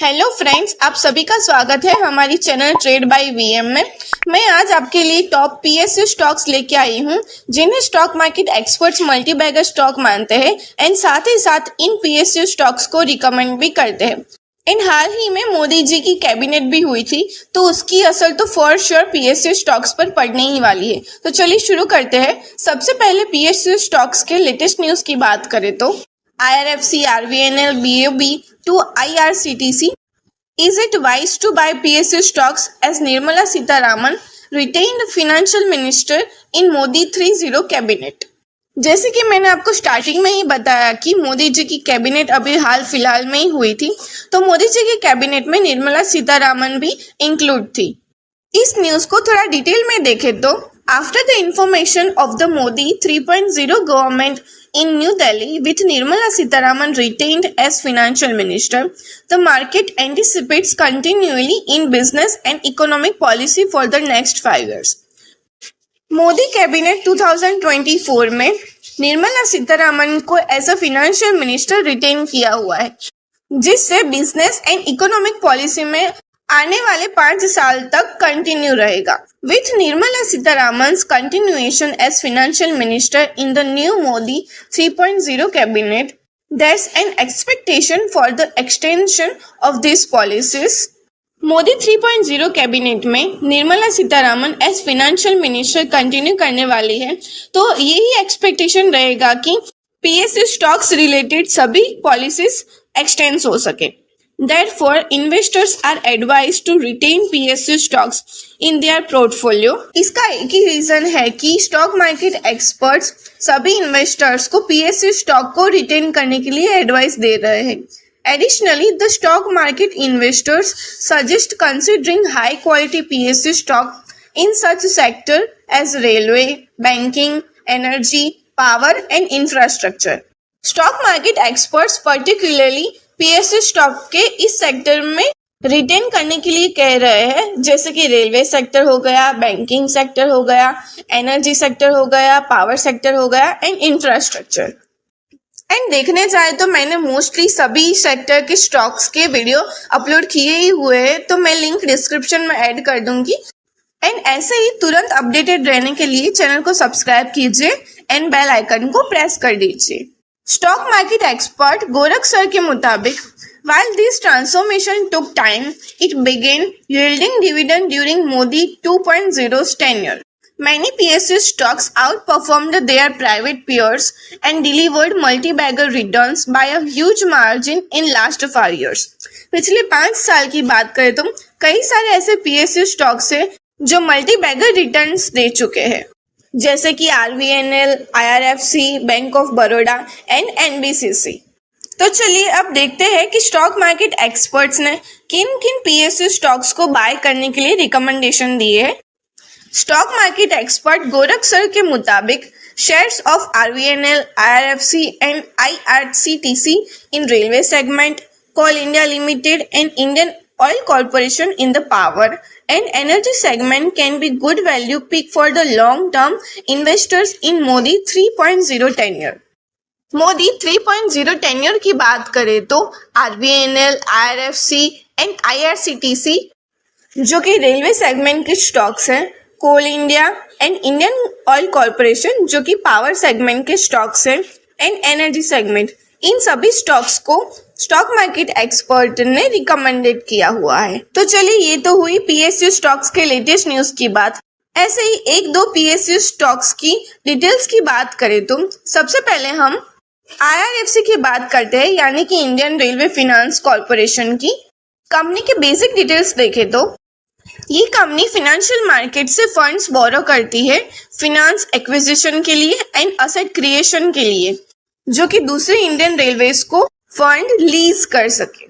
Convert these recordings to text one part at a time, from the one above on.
Hello friends, आप सभी का स्वागत है हमारी चैनल ट्रेड बाय वीएम में। मैं आज आपके लिए टॉप पीएसयू स्टॉक्स लेके आई हूँ जिन्हें stock market experts multi bagger stock मानते हैं एंड साथ ही साथ इन पीएसयू स्टॉक्स को रिकमेंड भी करते हैं। इन हाल ही में मोदी जी की कैबिनेट भी हुई थी, तो उसकी असर तो फॉर श्योर पीएसयू स्टॉक्स पर पड़ने ही वाली है। तो चलिए शुरू करते हैं। सबसे पहले पीएसयू स्टॉक्स के लेटेस्ट न्यूज की बात करें तो IRFC, RVNL, BOB to IRCTC. Is it wise to buy PSU stocks as Nirmala Sitharaman retained financial minister in Modi 3.0 cabinet? जैसे कि मैंने आपको स्टार्टिंग में ही बताया कि मोदी जी की कैबिनेट अभी हाल फिलहाल में ही हुई थी, तो मोदी जी की कैबिनेट में निर्मला सीतारामन भी इंक्लूड थी। इस न्यूज को थोड़ा डिटेल में देखें तो after the information of the Modi 3.0 government in New Delhi with Nirmala Sitharaman retained as financial minister, the market anticipates continually in business and economic policy for the next 5 years. Modi cabinet 2024 में निर्मला सीतारामन को as a financial minister retain किया हुआ है, जिससे business and economic policy में आने वाले 5 साल तक कंटिन्यू रहेगा। With Nirmala Sitharaman's continuation as financial minister in the new Modi 3.0 cabinet, there's an expectation for the extension of these policies. Modi 3.0 cabinet में Nirmala Sitharaman as financial minister continue करने वाली है, तो यही एक्सपेक्टेशन रहेगा कि पीएसयू स्टॉक्स रिलेटेड सभी पॉलिसीज एक्सटेंड हो सके। Therefore, investors are advised to retain PSU stocks in their portfolio. इसका एक ही रीजन है कि स्टॉक मार्केट एक्सपर्ट्स सभी इन्वेस्टर्स को PSU स्टॉक को रिटेन करने के लिए एडवाइस दे रहे हैं। Additionally, the stock market investors suggest considering high quality PSU stock in such sector as railway, banking, energy, power and infrastructure. Stock market experts particularly PSU stock के इस sector में retain करने के लिए कह रहे हैं, जैसे कि रेलवे सेक्टर हो गया, बैंकिंग सेक्टर हो गया, एनर्जी सेक्टर हो गया, पावर सेक्टर हो गया एंड इंफ्रास्ट्रक्चर। एंड देखने जाए तो मैंने मोस्टली सभी सेक्टर के स्टॉक्स के वीडियो अपलोड किए ही हुए हैं, तो मैं लिंक डिस्क्रिप्शन में ऐड कर दूंगी। एंड ऐसे ही तुरंत अपडेटेड रहने के लिए चैनल को सब्सक्राइब कीजिए एंड बेल आइकन को प्रेस कर दीजिए। Stock market expert Gorakh sir के मुताबिक, while this transformation took time, it began yielding dividend during Modi 2.0's tenure. Many PSU stocks outperformed their private peers and delivered multi-bagger returns by a huge margin in last 5 years. पिछले 5 साल की बात करें तो कई सारे ऐसे PSU stocks हैं जो मल्टी बैगर रिटर्न्स दे चुके हैं, जैसे कि RVNL, IRFC, bank of Baroda and NBCC। तो चलिए अब देखते हैं कि स्टॉक मार्केट एक्सपर्ट्स ने किन किन पीएसयू स्टॉक्स को बाय करने के लिए रिकमेंडेशन दिए हैं। Stock market expert Gorakh sir के मुताबिक shares of RVNL, IRFC and IRCTC इन railway segment, Coal India Limited and Indian Oil Corporation in the power and energy segment can be good value pick for the long-term investors in Modi 3.0 tenure. Modi 3.0 tenure की बात करें तो RVNL, IRFC and IRCTC जो कि railway segment के stocks हैं, Coal India and Indian Oil Corporation जो कि पावर सेगमेंट के स्टॉक्स हैं एंड एनर्जी सेगमेंट, इन सभी स्टॉक्स को स्टॉक मार्केट एक्सपर्ट ने रिकमेंडेड किया हुआ है। तो चलिए ये तो हुई पीएसयू स्टॉक्स के लेटेस्ट न्यूज की बात। ऐसे ही एक दो पीएसयू स्टॉक्स की डिटेल्स की बात करें तो सबसे पहले हम IRFC की बात करते हैं, यानी कि इंडियन रेलवे फाइनेंस कॉर्पोरेशन की। कंपनी के बेसिक डिटेल्स देखें तो ये कंपनी फाइनेंशियल मार्केट से फंड्स बोरो करती है फाइनेंस एक्विजिशन के लिए एंड असेट क्रिएशन के लिए, जो कि दूसरे इंडियन रेलवेज को फंड लीज कर सके।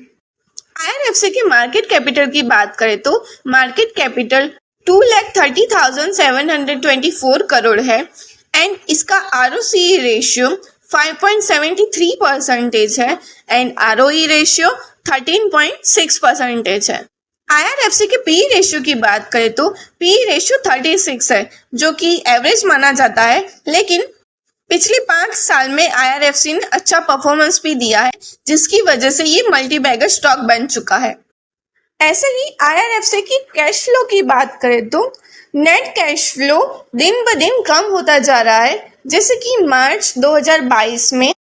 IRFC के मार्केट कैपिटल की बात करें तो मार्केट कैपिटल 2,30,724 करोड़ है एंड इसका ROCE रेशियो 5.73% है एंड ROE रेशियो 13.6% है। IRFC के PE रेशियो की बात करें तो PE रेशियो 36 है, जो कि एवरेज माना जाता है, लेकिन पिछले 5 साल में IRFC ने अच्छा परफॉर्मेंस भी दिया है, जिसकी वजह से ये मल्टी बैगर स्टॉक बन चुका है। ऐसे ही IRFC की कैश फ्लो की बात करें तो नेट कैश फ्लो दिन ब दिन कम होता जा रहा है, जैसे कि मार्च 2022 में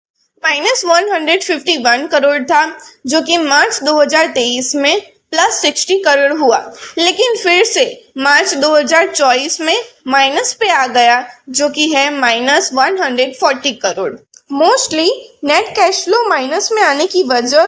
-151 करोड़ था, जो कि मार्च 2023 में +60 करोड़ हुआ, लेकिन फिर से मार्च 2024 में माइनस पे आ गया, जो कि है -140 crore. Mostly net cash flow minus में आने की वजह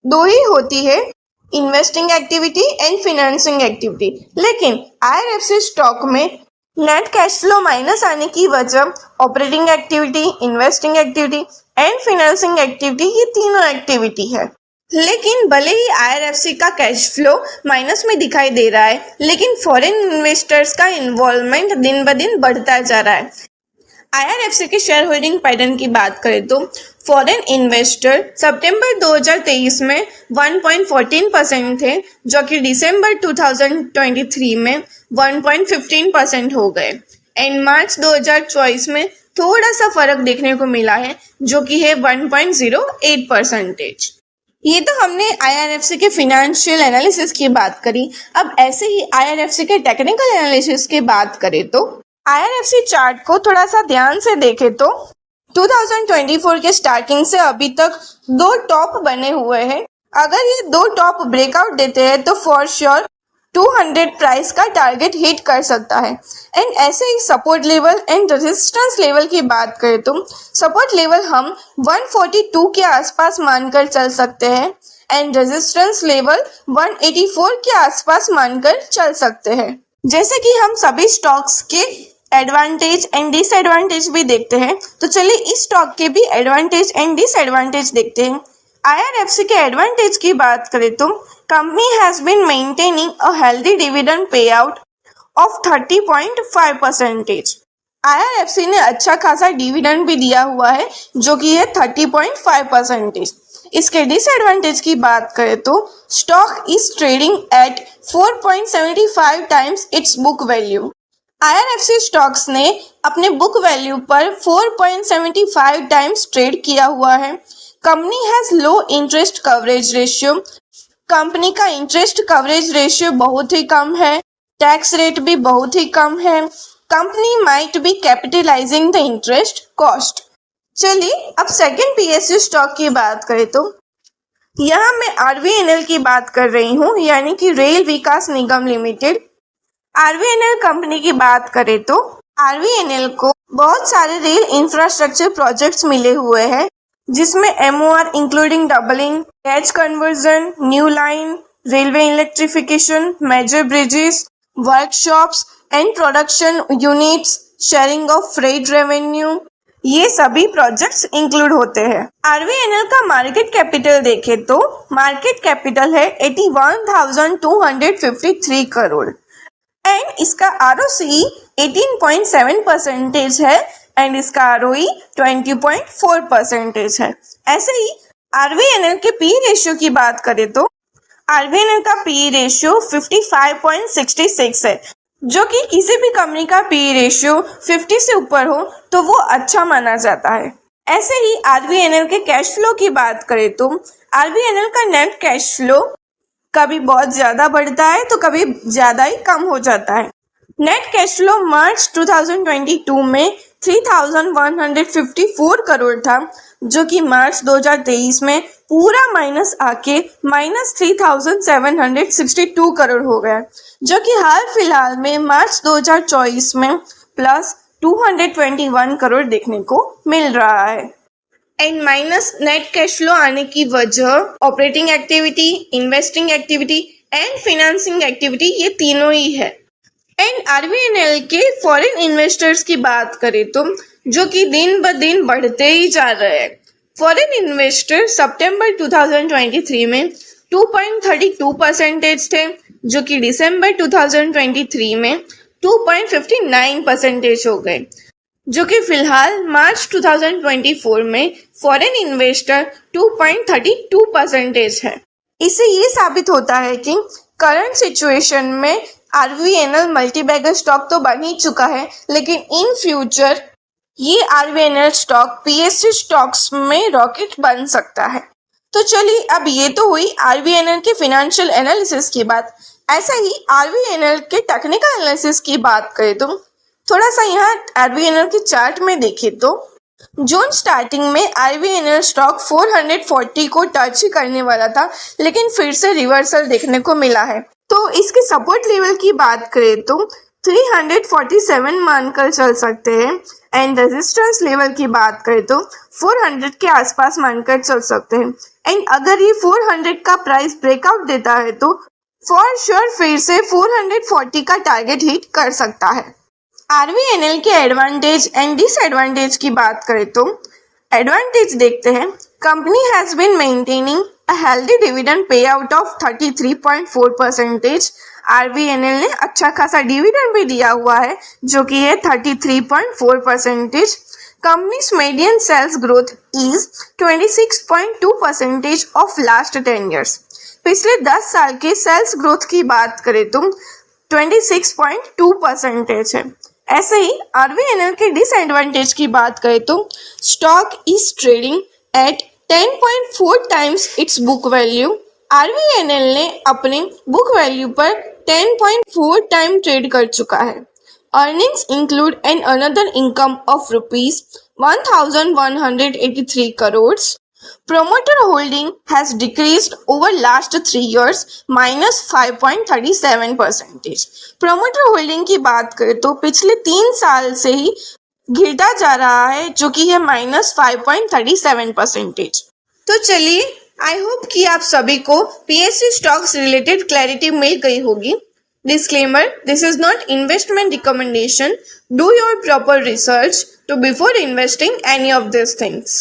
दो ही होती है, investing activity and financing activity. लेकिन IRFC स्टॉक में नेट कैश फ्लो माइनस आने की वजह operating activity, investing activity and financing activity, ये तीनों एक्टिविटी है। लेकिन भले ही IRFC का कैश फ्लो माइनस में दिखाई दे रहा है, लेकिन फॉरेन इन्वेस्टर्स का इन्वॉल्वमेंट दिन ब दिन बढ़ता जा रहा है। IRFC के शेयर होल्डिंग पैटर्न की बात करें तो फॉरेन इन्वेस्टर सितंबर 2023 में 1.14% थे, जो कि दिसंबर 2023 में 1.15% हो गए एंड मार्च 2024 में थोड़ा सा फर्क देखने को मिला है, जो कि है 1.08%। ये तो हमने IRFC के फिनेंशियल एनालिसिस की बात करी। अब ऐसे ही IRFC के टेक्निकल एनालिसिस की बात करें तो IRFC चार्ट को थोड़ा सा ध्यान से देखें तो 2024 के स्टार्टिंग से अभी तक 2 टॉप बने हुए हैं। अगर ये 2 टॉप ब्रेकआउट देते हैं तो फॉर श्योर 200 प्राइस का टारगेट हिट कर सकता है। एंड ऐसे ही support level and resistance level की बात करें तो सपोर्ट लेवल हम 142 के आसपास मानकर चल सकते हैं एंड रेजिस्टेंस लेवल 184 के आसपास मानकर चल सकते हैं। जैसे कि हम सभी स्टॉक्स के एडवांटेज एंड डिसएडवांटेज भी देखते हैं, तो चलिए इस स्टॉक के भी एडवांटेज एंड डिसएडवांटेज देखते हैं। IRFC के एडवांटेज की बात करें तो company has been maintaining a healthy dividend pay out of 30.5%। IRFC ने अच्छा खासा डिविडेंड भी दिया हुआ है, जो कि है 30.5%। इसके डिसएडवांटेज की बात करें तो stock is trading at 4.75 times it's book value. IRFC stocks ने अपने बुक वैल्यू पर 4.75 टाइम्स ट्रेड किया हुआ है। Company has low interest coverage ratio. Company का इंटरेस्ट कवरेज रेशियो बहुत ही कम है, टैक्स रेट भी बहुत ही कम है। Company might be capitalising the interest cost. चलिए अब सेकंड PSU स्टॉक की बात करें तो यहाँ मैं RVNL की बात कर रही हूँ, यानी कि रेल विकास निगम लिमिटेड। RVNL कंपनी की बात करें तो RVNL को बहुत सारे रेल इंफ्रास्ट्रक्चर प्रोजेक्ट्स मिले हुए हैं, जिसमें MOR including doubling, gauge conversion, new line, railway electrification, major bridges, workshops and production units, sharing of freight revenue, ये सभी प्रोजेक्ट्स इंक्लूड होते हैं। RVNL का मार्केट कैपिटल देखें तो मार्केट कैपिटल है 81,253 करोड़ एंड इसका ROCE 18.7% है एंड इसका ROE 20.4% है। ऐसे ही RVNL के PE रेशियो की बात करें तो RVNL का PE रेशियो 55.66 है, जो कि किसी भी कंपनी का PE रेशियो 50 से ऊपर हो तो वो अच्छा माना जाता है। ऐसे ही RVNL के कैश फ्लो की बात करें तो RVNL का नेट कैश फ्लो कभी बहुत ज्यादा बढ़ता है तो कभी ज्यादा ही कम हो जाता है। नेट कैश फ्लो मार्च 2022 में 3,154 करोड़ था, जो कि मार्च 2023 में पूरा माइनस आके -3,762 करोड़ हो गया, जो कि हाल फिलहाल में मार्च 2024 में +221 करोड़ देखने को मिल रहा है। And minus net cash flow आने की वजह operating activity, investing activity and financing activity, ये तीनों ही है। एंड RVNL के फॉरेन इन्वेस्टर्स की बात करें तो जो कि दिन ब दिन बढ़ते ही जा रहे हैं। फॉरेन इन्वेस्टर सितंबर 2023 में 2.32% थे, जो कि दिसंबर 2023 में 2.59% हो गए, जो कि फिलहाल मार्च 2024 में फॉरेन इन्वेस्टर 2.32% है। इससे ये साबित होता है कि करंट सिचुएशन में RVNL मल्टीबैगर स्टॉक तो बन ही चुका है, लेकिन इन फ्यूचर ये आरवीएनएल स्टॉक पीएसयू स्टॉक्स में रॉकेट बन सकता है। तो चलिए, अब ये तो हुई आरवीएनएल के फाइनेंशियल एनालिसिस की बात। ऐसा ही आरवीएनएल के टेक्निकल एनालिसिस की बात करें तो थोड़ा सा यहाँ आरवीएनएल के चार्ट में देखें तो जून स्टार्टिंग में आरवीएनएल स्टॉक 440 को टच ही करने वाला था, लेकिन फिर से रिवर्सल देखने को मिला है। तो इसके सपोर्ट लेवल की बात करें तो 347 मानकर चल सकते हैं एंड रेजिस्टेंस लेवल की बात करें तो 400 के आसपास मानकर चल सकते हैं। एंड अगर ये 400 का प्राइस ब्रेकआउट देता है तो फॉर श्योर फिर से 440 का टारगेट हिट कर सकता है। आरवीएनएल के एडवांटेज एंड डिसएडवांटेज की बात करें तो एडवांटेज देखते हैं। Company has been maintaining a healthy dividend pay out of 33.4%। RVNL ने अच्छा खासा डिविडेंड भी दिया हुआ है जो कि है 33.4%। Company's median sales growth is 26.2% of last 10 years. पिछले 10 साल के सेल्स ग्रोथ की बात करें तो 26.2% है। ऐसे ही आरवीएनएल के डिसएडवांटेज की बात करें तो stock is trading at 10.4 times it's book value. RVNL ने अपने बुक वैल्यू पर 10.4 टाइम ट्रेड कर चुका है। Earnings include an another income of rupees 1183 crore. Promoter holding has decreased over last 3 years -5.37%। Promoter holding की बात करें तो पिछले 3 साल से ही गिरता जा रहा है जो कि है -5.37%। तो चलिए, आई होप कि आप सभी को पीएसयू स्टॉक्स रिलेटेड क्लैरिटी मिल गई होगी। Disclaimer: This is not investment recommendation. Do your proper research to before investing any of these things.